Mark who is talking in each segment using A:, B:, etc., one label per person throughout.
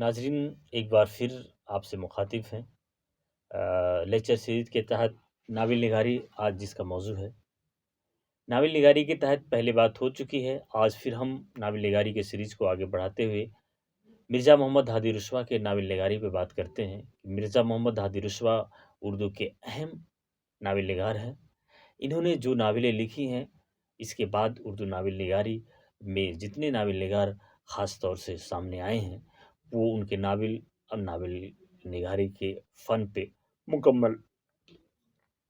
A: नाजरीन, एक बार फिर आपसे मुखातिब हैं लेक्चर सीरीज़ के तहत नावल निगारी आज जिसका मौजू है। नावल निगारी के तहत पहले बात हो चुकी है। आज फिर हम नावल निगारी के सीरीज़ को आगे बढ़ाते हुए मिर्ज़ा मोहम्मद हादी रुस्वा के नावल निगारी पे बात करते हैं। मिर्ज़ा मोहम्मद हादी रुस्वा उर्दू के अहम नावल निगार हैं। इन्होंने जो नावलें लिखी हैं, इसके बाद उर्दू नावल निगारी में जितने नावल निगार ख़ास तौर से सामने आए हैं, वो उनके नावल और नावल निगारी के फ़न पे मुकम्मल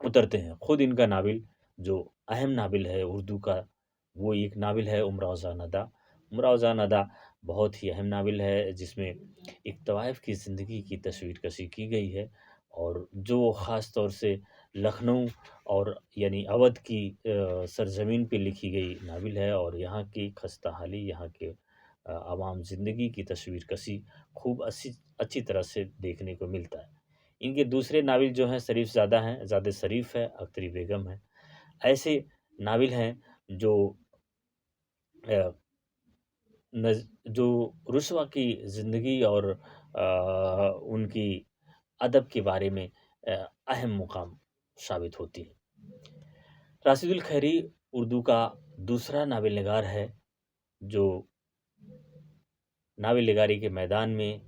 A: उतरते हैं। ख़ुद इनका नावल जो अहम नावल है उर्दू का, वो एक नावल है उमराव नदा। उमराव नदा बहुत ही अहम नावल है, जिसमें एक तवाइफ़ की ज़िंदगी की तस्वीर कशी की गई है और जो ख़ास तौर से लखनऊ और यानी अवध की सरज़मीन पे लिखी गई नावल है और यहाँ की खस्ता हाली, यहाँ के आवाम ज़िंदगी की तस्वीर कशी खूब अच्छी तरह से देखने को मिलता है। इनके दूसरे नावल जो हैं शरीफ ज़ादा हैं, ज़ादे शरीफ है, अख्तरी बेगम है। ऐसे नावल हैं जो अ, जो रुस्वा की ज़िंदगी और उनकी अदब के बारे में अहम मुकाम साबित होती है। राशिदुल खैरी उर्दू का दूसरा नावल निगार है जो नावल निगारी के मैदान में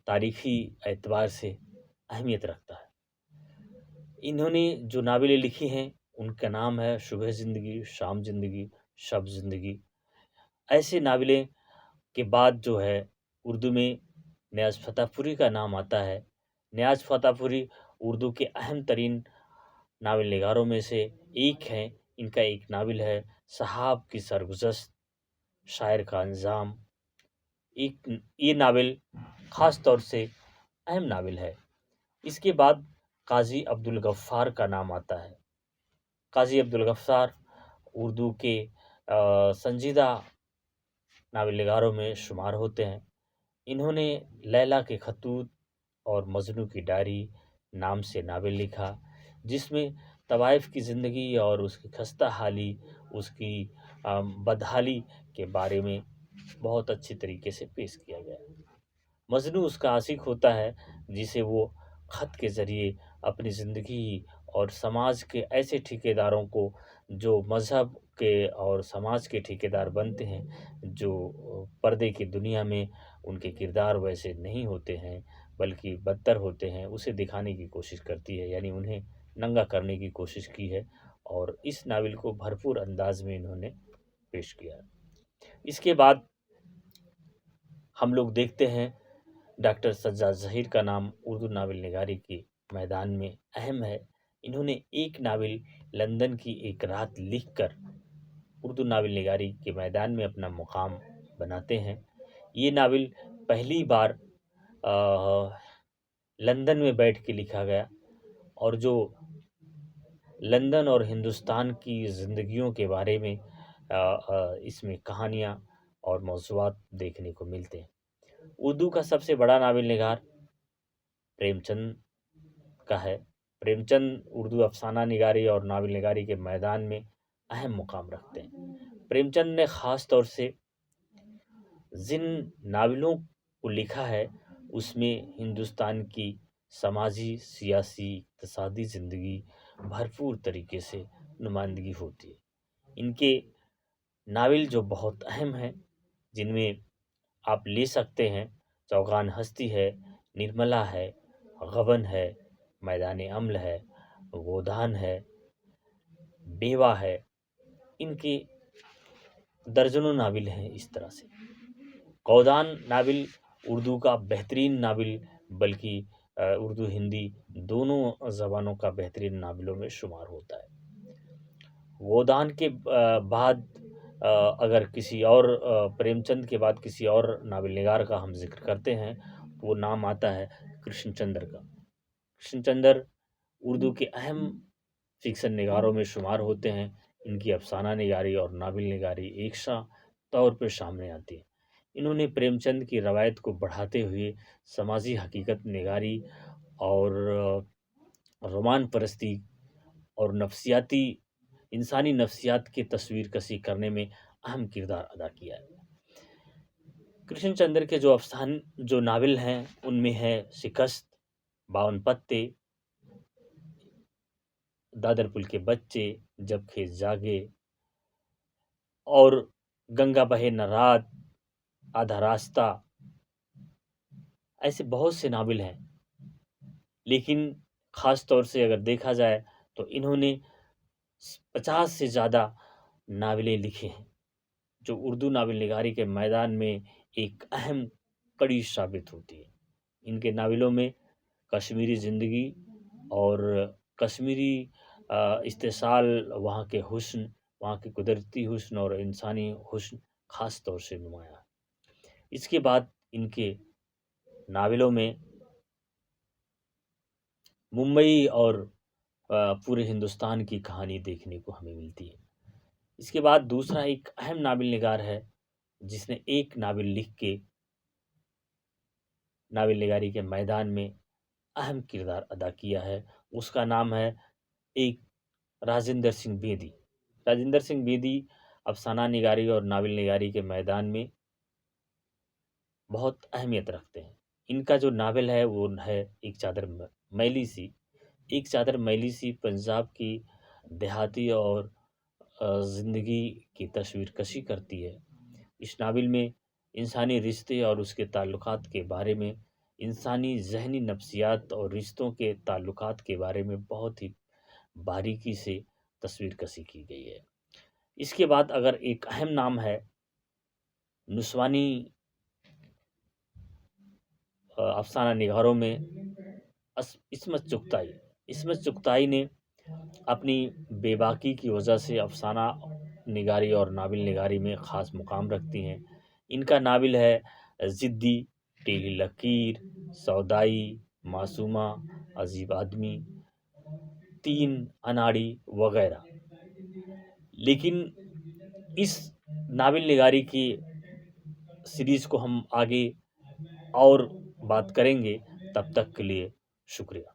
A: तारीख़ी एतबार से अहमियत रखता है। इन्होंने जो नावलें लिखी हैं, उनका नाम है सुबह ज़िंदगी, शाम ज़िंदगी, शब ज़िंदगी। ऐसे नावलें के बाद जो है उर्दू में नियाज़ फ़तेहपुरी का नाम आता है। नियाज़ फ़तेहपुरी उर्दू के अहम तरीन नावल निगारों में से एक हैं। इनका एक नावल है सहाब की सरगुज़श्त, शायर का अंजाम। ये नावल ख़ास तौर से अहम नावल है। इसके बाद काज़ी अब्दुल गफ़्फ़ार का नाम आता है। काज़ी अब्दुल गफ़्फ़ार उर्दू के संजीदा नावल निगारों में शुमार होते हैं। इन्होंने लैला के खतूत और मजनू की डायरी नाम से नावल लिखा, जिसमें तवाइफ़ की ज़िंदगी और उसकी खस्ता हाली, उसकी बदहाली के बारे में बहुत अच्छी तरीके से पेश किया गया है। मजनू उसका आशिक होता है, जिसे वो ख़त के ज़रिए अपनी ज़िंदगी और समाज के ऐसे ठेकेदारों को, जो मज़हब के और समाज के ठेकेदार बनते हैं, जो पर्दे की दुनिया में उनके किरदार वैसे नहीं होते हैं बल्कि बदतर होते हैं, उसे दिखाने की कोशिश करती है, यानी उन्हें नंगा करने की कोशिश की है और इस नावल को भरपूर अंदाज में इन्होंने पेश किया है। इसके बाद हम लोग देखते हैं डॉक्टर सज्जाद ज़हीर का नाम उर्दू नावल निगारी के मैदान में अहम है। इन्होंने एक नावल लंदन की एक रात लिखकर उर्दू नावल निगारी के मैदान में अपना मुकाम बनाते हैं। ये नावल पहली बार लंदन में बैठ के लिखा गया और जो लंदन और हिंदुस्तान की ज़िंदगियों के बारे में इसमें कहानियाँ और मौज़ूआत देखने को मिलते हैं। उर्दू का सबसे बड़ा नावल निगार प्रेमचंद का है। प्रेमचंद उर्दू अफ़साना निगारी और नावल निगारी के मैदान में अहम मुकाम रखते हैं। प्रेमचंद ने ख़ास तौर से जिन नावलों को लिखा है, उसमें हिंदुस्तान की समाजी, सियासी, इक़्तिसादी ज़िंदगी भरपूर तरीके से नुमाइंदगी होती है। इनके नावल जो बहुत अहम हैं, जिनमें आप ले सकते हैं चौगान हस्ती है, निर्मला है, गबन है, मैदान अम्ल है, गोदान है, बेवा है। इनके दर्जनों नावल हैं इस तरह से। गोदान नावल उर्दू का बेहतरीन नावल, बल्कि उर्दू हिंदी दोनों ज़बानों का बेहतरीन नावलों में शुमार होता है। गोदान के बाद अगर किसी और प्रेमचंद के बाद किसी और नावल निगार का हम जिक्र करते हैं, तो वो नाम आता है कृष्णचंद्र का। कृष्णचंद्र उर्दू के अहम फ़िक्शन निगारों में शुमार होते हैं। इनकी अफ़साना निगारी और नावल निगारी एक सा तौर पर सामने आती है। इन्होंने प्रेमचंद की रवायत को बढ़ाते हुए समाजी हकीकत निगारी और रोमान परस्ती और नफ्सियाती इंसानी नफ्सियात की तस्वीर कशी करने में अहम किरदार अदा किया है। कृष्ण चंद्र के जो नावल हैं उनमें है शिकस्त, 52 पत्ते, दादर पुल के बच्चे, जब खेत जागे और गंगा बहे न रात, आधा रास्ता, ऐसे बहुत से नावल हैं। लेकिन ख़ास तौर से अगर देखा जाए तो इन्होंने 50 से ज़्यादा नावलें लिखी हैं, जो उर्दू नावल निगारी के मैदान में एक अहम कड़ी साबित होती है। इनके नावलों में कश्मीरी ज़िंदगी और कश्मीरी इस्तेसाल, वहाँ के हुस्न, वहाँ के कुदरती हुस्न और इंसानी हुस्न ख़ास तौर से नुमाया है। इसके बाद इनके नावलों में मुंबई और पूरे हिंदुस्तान की कहानी देखने को हमें मिलती है। इसके बाद दूसरा एक अहम नावल निगार है जिसने एक नावल लिख के नावल निगारी के मैदान में अहम किरदार अदा किया है। उसका नाम है एक राजेंद्र सिंह बेदी। राजेंद्र सिंह बेदी अफसाना निगारी और नावल निगारी के मैदान में बहुत अहमियत रखते हैं। इनका जो नावल है वो है एक चादर मैली सी। एक चादर मैली सी पंजाब की देहाती और ज़िंदगी की तस्वीर कशी करती है। इस नावल में इंसानी रिश्ते और उसके ताल्लुकात के बारे में, इंसानी ज़हनी नफ्सियात और रिश्तों के ताल्लुकात के बारे में बहुत ही बारीकी से तस्वीर कशी की गई है। इसके बाद अगर एक अहम नाम है नुस्वानी अफसाना निगारों में इस्मत चुगताई। इस्मत चुगताई ने अपनी बेबाकी की वजह से अफसाना निगारी और नावल निगारी में ख़ास मुकाम रखती हैं। इनका नावल है ज़िद्दी, टेढ़ी लकीर, सौदाई, मासूमा, अजीब आदमी, तीन अनाड़ी वगैरह। लेकिन इस नावल निगारी की सीरीज़ को हम आगे और बात करेंगे। तब तक के लिए शुक्रिया।